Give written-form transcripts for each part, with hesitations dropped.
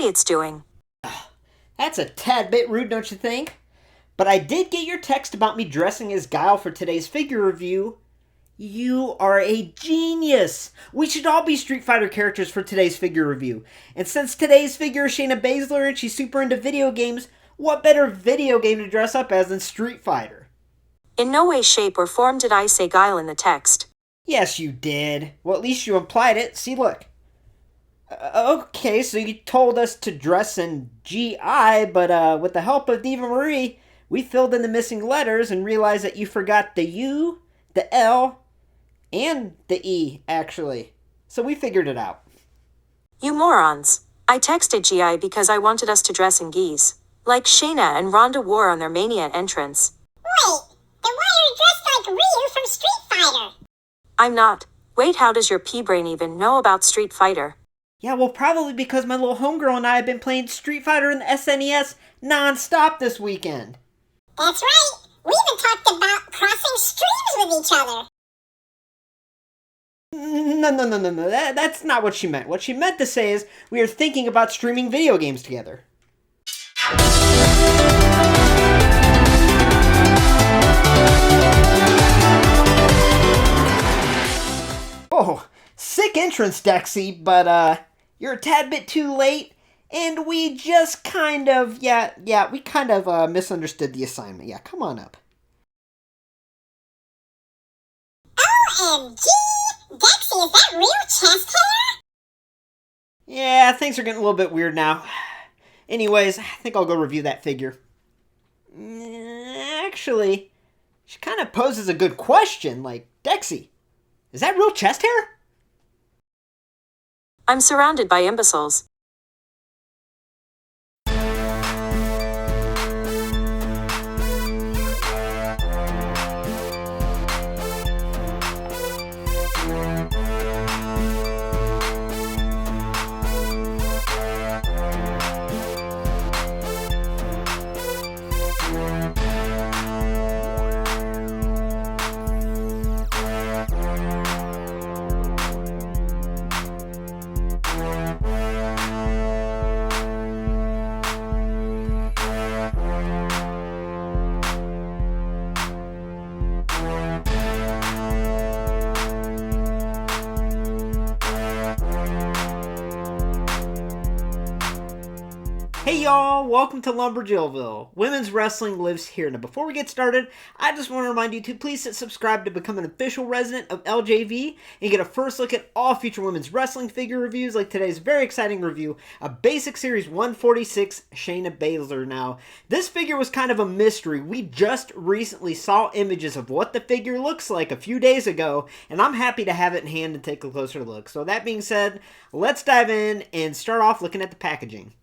idiots doing? That's a tad bit rude, don't you think? But I did get your text about me dressing as Guile for today's figure review. You are a genius! We should all be Street Fighter characters for today's figure review. And since today's figure is Shayna Baszler and she's super into video games, what better video game to dress up as than Street Fighter? In no way, shape, or form did I say Guile in the text. Yes, you did. Well, at least you implied it. See, look. Okay, so you told us to dress in GI, but with the help of Diva Marie, we filled in the missing letters and realized that you forgot the U, the L, and the E, actually. So we figured it out. You morons. I texted GI because I wanted us to dress in geese, like Shayna and Ronda wore on their Mania entrance. Wait, then why are you dressed like Ryu from Street Fighter? I'm not. Wait, how does your pea-brain even know about Street Fighter? Yeah, well, probably because my little homegirl and I have been playing Street Fighter in the SNES non-stop this weekend. That's right. We even talked about crossing streams with each other. No. That's not what she meant. What she meant to say is we are thinking about streaming video games together. Oh, sick entrance, Dexy, but you're a tad bit too late, and we just kind of, misunderstood the assignment. Yeah, come on up. OMG! Dexy, is that real chest hair? Yeah, things are getting a little bit weird now. Anyways, I think I'll go review that figure. Actually, she kind of poses a good question, like, Dexy, is that real chest hair? I'm surrounded by imbeciles. Hey y'all, welcome to LumberJillville. Women's wrestling lives here. Now before we get started, I just want to remind you to please hit subscribe to become an official resident of LJV and get a first look at all future women's wrestling figure reviews like today's very exciting review of Basic Series 146 Shayna Baszler. Now, this figure was kind of a mystery. We just recently saw images of what the figure looks like a few days ago, and I'm happy to have it in hand and take a closer look. So that being said, let's dive in and start off looking at the packaging.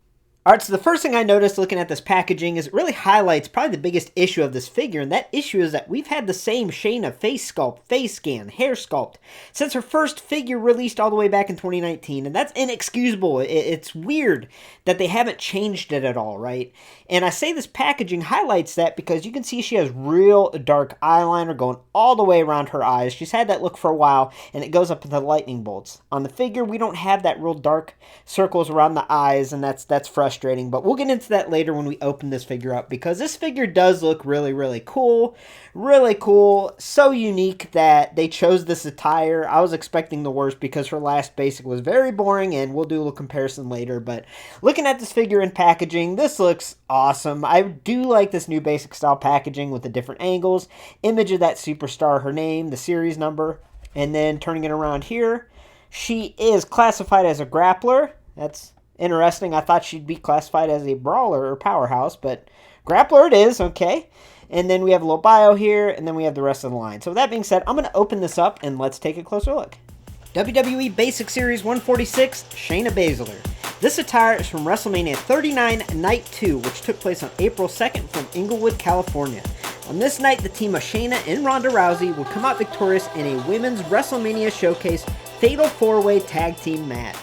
Alright, so the first thing I noticed looking at this packaging is it really highlights probably the biggest issue of this figure, and that issue is that we've had the same Shayna face sculpt, face scan, hair sculpt since her first figure released all the way back in 2019, and that's inexcusable. It's weird that they haven't changed it at all, right? And I say this packaging highlights that because you can see she has real dark eyeliner going all the way around her eyes. She's had that look for a while, and it goes up into lightning bolts. On the figure, we don't have that real dark circles around the eyes, and that's frustrating, but we'll get into that later when we open this figure up, because this figure does look really cool, so unique that they chose this attire. I was expecting the worst because her last basic was very boring, and we'll do a little comparison later, but looking at this figure in packaging, this looks awesome. I do like this new basic style packaging with the different angles, image of that superstar, her name, the series number, and then turning it around here, she is classified as a grappler. That's interesting. I thought she'd be classified as a brawler or powerhouse, but grappler it is, okay. And then we have a little bio here, and then we have the rest of the line. So with that being said, I'm going to open this up, and let's take a closer look. WWE Basic Series 146, Shayna Baszler. This attire is from WrestleMania 39 Night 2, which took place on April 2nd from Inglewood, California. On this night, the team of Shayna and Ronda Rousey would come out victorious in a women's WrestleMania Showcase Fatal 4-Way Tag Team match.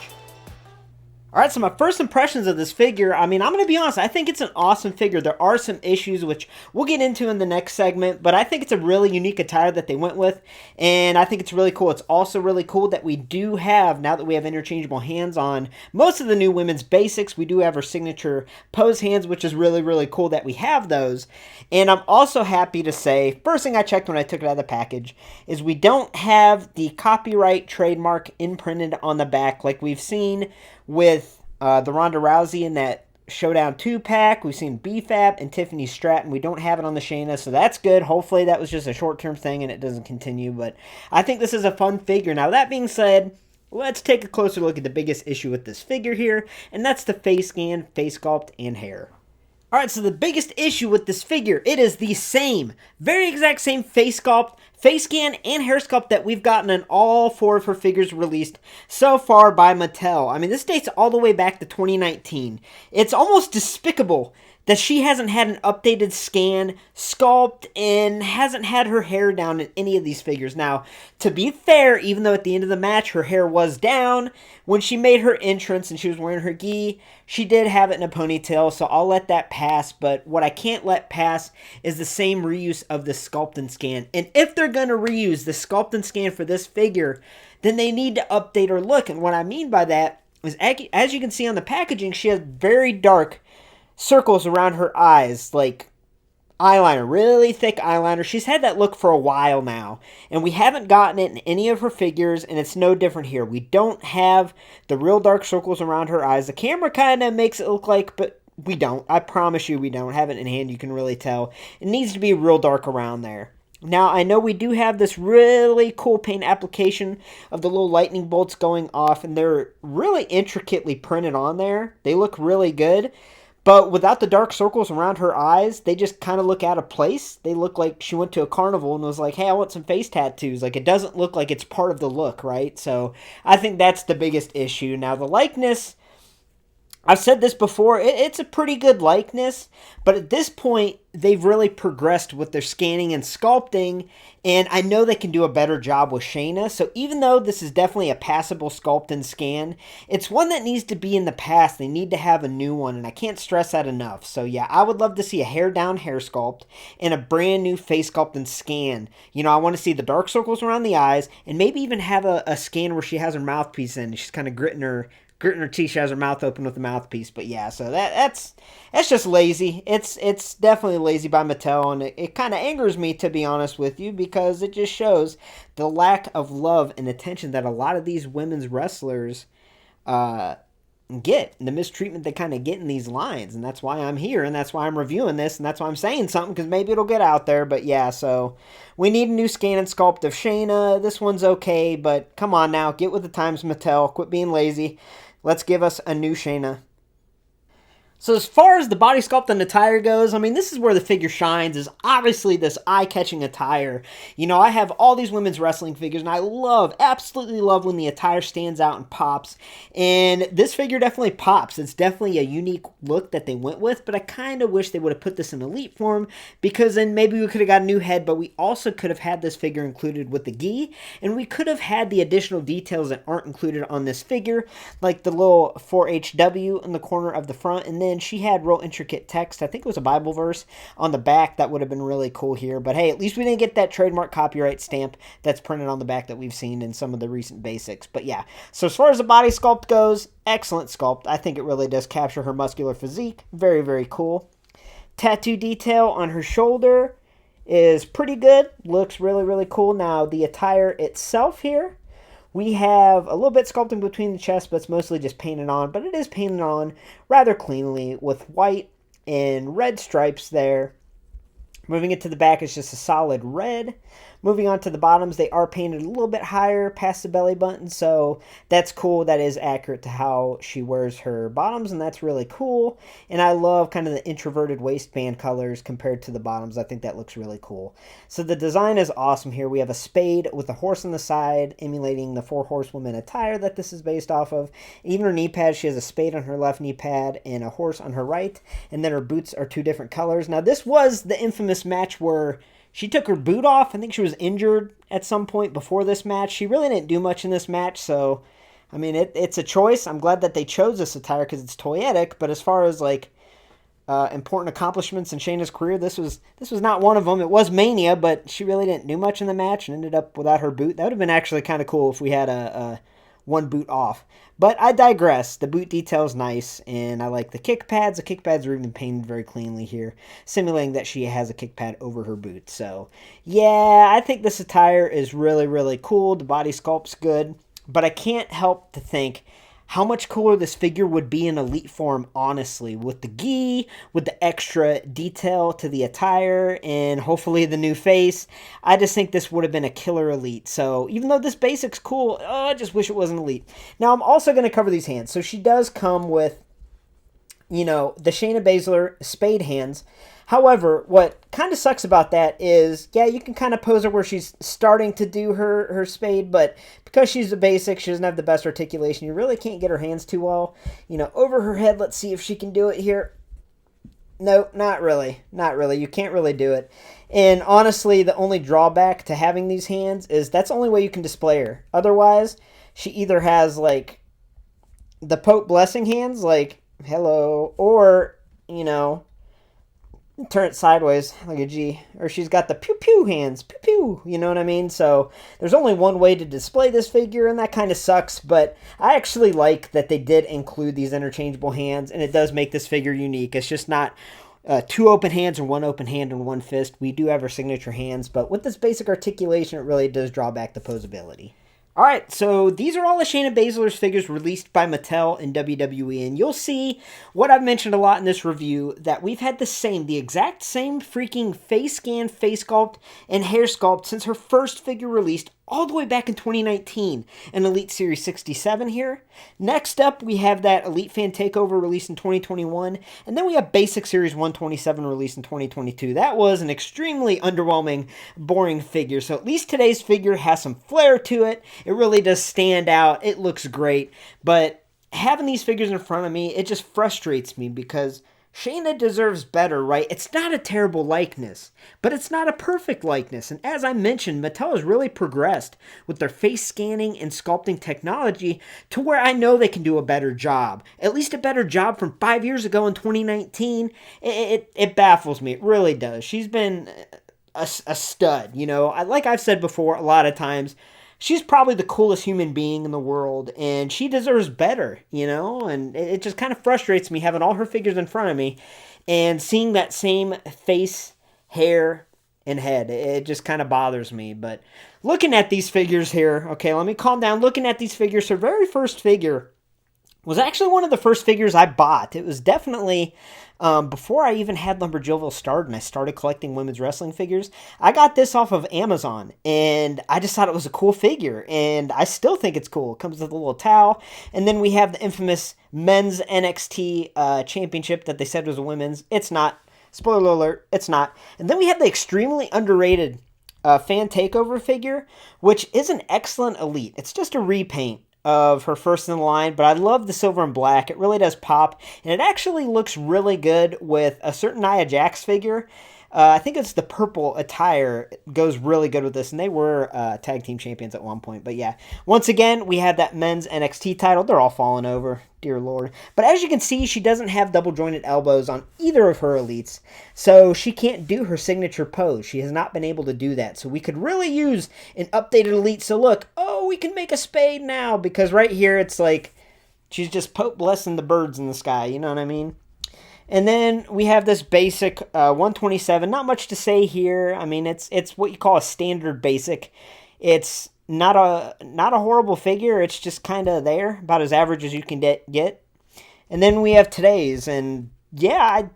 All right, so my first impressions of this figure, I mean, I'm going to be honest, I think it's an awesome figure. There are some issues, which we'll get into in the next segment, but I think it's a really unique attire that they went with, and I think it's really cool. It's also really cool that we do have, now that we have interchangeable hands on most of the new women's basics, we do have our signature pose hands, which is really, really cool that we have those. And I'm also happy to say, first thing I checked when I took it out of the package, is we don't have the copyright trademark imprinted on the back like we've seen with the Ronda Rousey in that Showdown 2-pack. We've seen BFAB and Tiffany Stratton. We don't have it on the Shayna, so that's good. Hopefully that was just a short-term thing and it doesn't continue, but I think this is a fun figure. Now, that being said, let's take a closer look at the biggest issue with this figure here, and that's the face scan, face sculpt, and hair. Alright, so the biggest issue with this figure, it is the same, very exact same face sculpt, face scan, and hair sculpt that we've gotten in all 4 of her figures released so far by Mattel. I mean, this dates all the way back to 2019. It's almost despicable that she hasn't had an updated scan, sculpt, and hasn't had her hair down in any of these figures. Now, to be fair, even though at the end of the match her hair was down, when she made her entrance and she was wearing her gi, she did have it in a ponytail, so I'll let that pass. But what I can't let pass is the same reuse of the sculpt and scan. And if they're going to reuse the sculpt and scan for this figure, then they need to update her look. And what I mean by that is, as you can see on the packaging, she has very dark circles around her eyes, like eyeliner, really thick eyeliner. She's had that look for a while now, and we haven't gotten it in any of her figures, and it's no different here. We don't have the real dark circles around her eyes. The camera kind of makes it look like, but we don't. I promise you we don't. Have it in hand, you can really tell. It needs to be real dark around there. Now, I know we do have this really cool paint application of the little lightning bolts going off, and they're really intricately printed on there. They look really good. But without the dark circles around her eyes, they just kind of look out of place. They look like she went to a carnival and was like, hey, I want some face tattoos. Like, it doesn't look like it's part of the look, right? So I think that's the biggest issue. Now, the likeness, I've said this before, it's a pretty good likeness, but at this point, they've really progressed with their scanning and sculpting, and I know they can do a better job with Shayna, so even though this is definitely a passable sculpt and scan, it's one that needs to be in the past. They need to have a new one, and I can't stress that enough. So yeah, I would love to see a hair down hair sculpt and a brand new face sculpt and scan. You know, I want to see the dark circles around the eyes, and maybe even have a scan where she has her mouthpiece in, and she's kind of gritting her teeth. She has her mouth open with the mouthpiece. But yeah, so that's just lazy. It's definitely lazy by Mattel, and it kind of angers me, to be honest with you, because it just shows the lack of love and attention that a lot of these women's wrestlers get, and the mistreatment they kind of get in these lines. And that's why I'm here, and that's why I'm reviewing this, and that's why I'm saying something, because maybe it'll get out there. But yeah, so we need a new scan and sculpt of Shayna. This one's okay, but come on now, get with the times, Mattel. Quit being lazy. Let's give us a new Shayna. So as far as the body sculpt and attire goes, I mean, this is where the figure shines, is obviously this eye-catching attire. You know, I have all these women's wrestling figures, and I absolutely love when the attire stands out and pops. And this figure definitely pops. It's definitely a unique look that they went with, but I kind of wish they would have put this in elite form, because then maybe we could have got a new head, but we also could have had this figure included with the gi, and we could have had the additional details that aren't included on this figure, like the little 4HW in the corner of the front, and then she had real intricate text. I think it was a Bible verse on the back. That would have been really cool here. But hey, at least we didn't get that trademark copyright stamp that's printed on the back that we've seen in some of the recent basics. But yeah, so as far as the body sculpt goes, excellent sculpt. I think it really does capture her muscular physique. Very, very cool. Tattoo detail on her shoulder is pretty good. Looks really, really cool. Now, the attire itself here, we have a little bit sculpting between the chest, but it's mostly just painted on. But it is painted on rather cleanly with white and red stripes there. Moving it to the back, it's just a solid red. Moving on to the bottoms, they are painted a little bit higher past the belly button, so that's cool. That is accurate to how she wears her bottoms, and that's really cool. And I love kind of the introverted waistband colors compared to the bottoms. I think that looks really cool. So the design is awesome here. We have a spade with a horse on the side, emulating the 4 horsewomen attire that this is based off of. Even her knee pad, she has a spade on her left knee pad and a horse on her right, and then her boots are 2 different colors. Now, this was the infamous match where she took her boot off. I think she was injured at some point before this match. She really didn't do much in this match, so I mean, it's a choice. I'm glad that they chose this attire because it's toyetic. But as far as like important accomplishments in Shayna's career, this was not one of them. It was Mania, but she really didn't do much in the match and ended up without her boot. That would have been actually kind of cool if we had a one boot off. But I digress. The boot detail is nice, and I like the kick pads. The kick pads are even painted very cleanly here, simulating that she has a kick pad over her boot. So, yeah, I think this attire is really, really cool. The body sculpt's good, but I can't help to think how much cooler this figure would be in elite form, honestly, with the gi, with the extra detail to the attire, and hopefully the new face. I just think this would have been a killer elite. So even though this basic's cool, I just wish it wasn't elite. Now I'm also going to cover these hands. So she does come with, you know, the Shayna Baszler spade hands. However, what kind of sucks about that is, yeah, you can kind of pose her where she's starting to do her spade, but because she's a basic, she doesn't have the best articulation. You really can't get her hands too well. You know, over her head, let's see if she can do it here. No, not really. Not really. You can't really do it. And honestly, the only drawback to having these hands is that's the only way you can display her. Otherwise, she either has, like, the Pope blessing hands, like, hello, or, you know, turn it sideways like a G, or she's got the pew pew hands, pew pew, you know what I mean? So there's only one way to display this figure, and that kind of sucks, but I actually like that they did include these interchangeable hands, and it does make this figure unique. It's just not two open hands or one open hand and one fist. We do have our signature hands, but with this basic articulation, it really does draw back the posability. Alright, so these are all of Shayna Baszler's figures released by Mattel and WWE, and you'll see what I've mentioned a lot in this review, that we've had the exact same freaking face scan, face sculpt, and hair sculpt since her first figure released all the way back in 2019, an Elite Series 67 here. Next up, we have that Elite Fan Takeover released in 2021, and then we have Basic Series 127 released in 2022. That was an extremely underwhelming, boring figure, so at least today's figure has some flair to it. It really does stand out. It looks great, but having these figures in front of me, it just frustrates me because Shayna deserves better, right? It's not a terrible likeness, but it's not a perfect likeness. And as I mentioned, Mattel has really progressed with their face scanning and sculpting technology to where I know they can do a better job. At least a better job from 5 years ago in 2019. It baffles me. It really does. She's been a stud, you know. Like I've said before a lot of times, she's probably the coolest human being in the world, and she deserves better, you know? And it just kind of frustrates me having all her figures in front of me and seeing that same face, hair, and head. It just kind of bothers me. But looking at these figures here, okay, let me calm down. Looking at these figures, her very first figure was actually one of the first figures I bought. It was definitely before I even had LumberJillville started and I started collecting women's wrestling figures. I got this off of Amazon, and I just thought it was a cool figure, and I still think it's cool. It comes with a little towel, and then we have the infamous men's NXT championship that they said was a women's. It's not. Spoiler alert, it's not. And then we have the extremely underrated fan takeover figure, which is an excellent elite. It's just a repaint of her first in the line, but I love the silver and black. It really does pop, and it actually looks really good with a certain Nia Jax figure. I think it's the purple attire goes really good with this, and they were tag team champions at one point. But yeah, once again, we have that men's NXT title. They're all falling over, dear Lord. But as you can see, she doesn't have double jointed elbows on either of her elites, so she can't do her signature pose. She has not been able to do that, so we could really use an updated elite. So look, oh, we can make a spade now, because right here it's like she's just Pope blessing the birds in the sky, you know what I mean? And then we have this basic 127. Not much to say here. I mean, it's what you call a standard basic. It's not a horrible figure. It's just kind of there, about as average as you can get. And then we have today's, and yeah,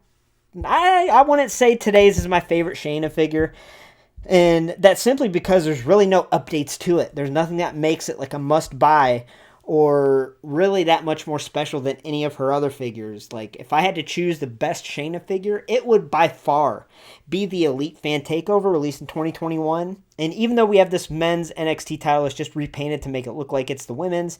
I wouldn't say today's is my favorite Shayna figure. And that's simply because there's really no updates to it. There's nothing that makes it like a must-buy or really that much more special than any of her other figures. Like, if I had to choose the best Shayna figure, it would by far be the Elite Fan Takeover released in 2021. And even though we have this men's NXT title, it's just repainted to make it look like it's the women's.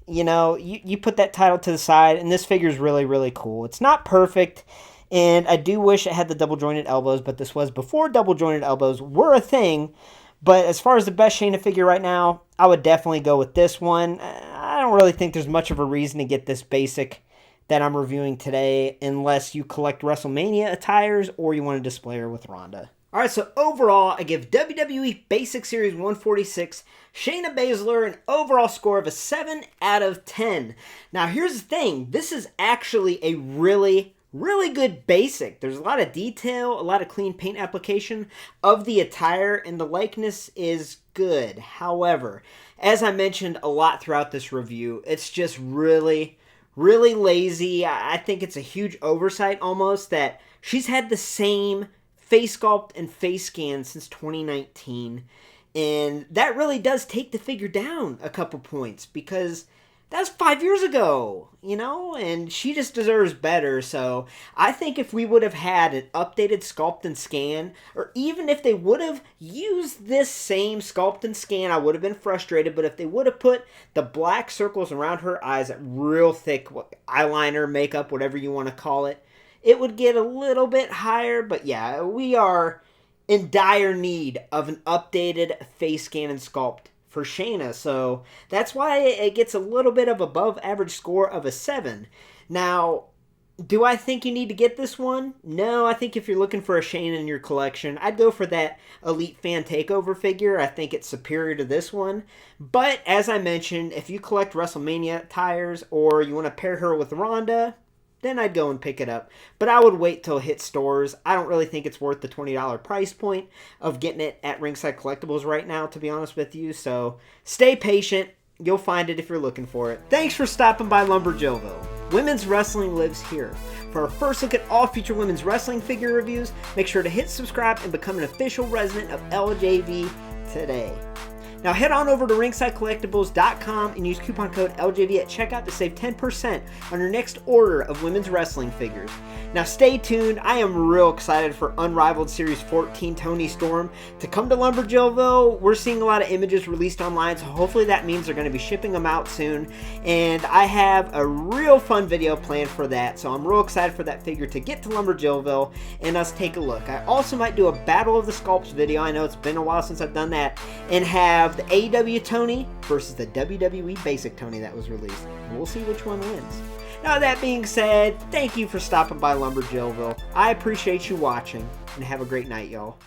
You know, you put that title to the side, and this figure is really, really cool. It's not perfect, and I do wish it had the double jointed elbows, but this was before double jointed elbows were a thing. But as far as the best Shayna figure right now, I would definitely go with this one. I don't really think there's much of a reason to get this basic that I'm reviewing today unless you collect WrestleMania attires or you want to display her with Ronda. Alright, so overall, I give WWE Basic Series 146 Shayna Baszler an overall score of a 7 out of 10. Now, here's the thing. This is actually a really good basic. There's a lot of detail, a lot of clean paint application of the attire, and the likeness is good. However, as I mentioned a lot throughout this review, it's just really lazy. I think it's a huge oversight almost that she's had the same face sculpt and face scan since 2019, and that really does take the figure down a couple points because that's 5 years ago, you know, and she just deserves better. So I think if we would have had an updated sculpt and scan, or even if they would have used this same sculpt and scan, I would have been frustrated. But if they would have put the black circles around her eyes, that real thick eyeliner, makeup, whatever you want to call it, it would get a little bit higher. But yeah, we are in dire need of an updated face scan and sculpt for Shayna, so that's why it gets a little bit of above average score of a 7. Now, do I think you need to get this one? No, I think if you're looking for a Shayna in your collection, I'd go for that Elite Fan Takeover figure. I think it's superior to this one. But as I mentioned, if you collect WrestleMania tires or you want to pair her with Ronda, then I'd go and pick it up. But I would wait till it hits stores. I don't really think it's worth the $20 price point of getting it at Ringside Collectibles right now, to be honest with you. So stay patient. You'll find it if you're looking for it. Thanks for stopping by LumberJillville. Women's wrestling lives here. For our first look at all future women's wrestling figure reviews, make sure to hit subscribe and become an official resident of LJV today. Now head on over to ringsidecollectibles.com and use coupon code LJV at checkout to save 10% on your next order of women's wrestling figures. Now stay tuned. I am real excited for Unrivaled Series 14 Toni Storm to come to LumberJillville. We're seeing a lot of images released online, so hopefully that means they're going to be shipping them out soon. And I have a real fun video planned for that, so I'm real excited for that figure to get to LumberJillville and us take a look. I also might do a Battle of the Sculpts video. I know it's been a while since I've done that, and have the AEW Toni versus the WWE Basic Toni that was released. We'll see which one wins. Now that being said, thank you for stopping by LumberJillville. I appreciate you watching, and have a great night, y'all.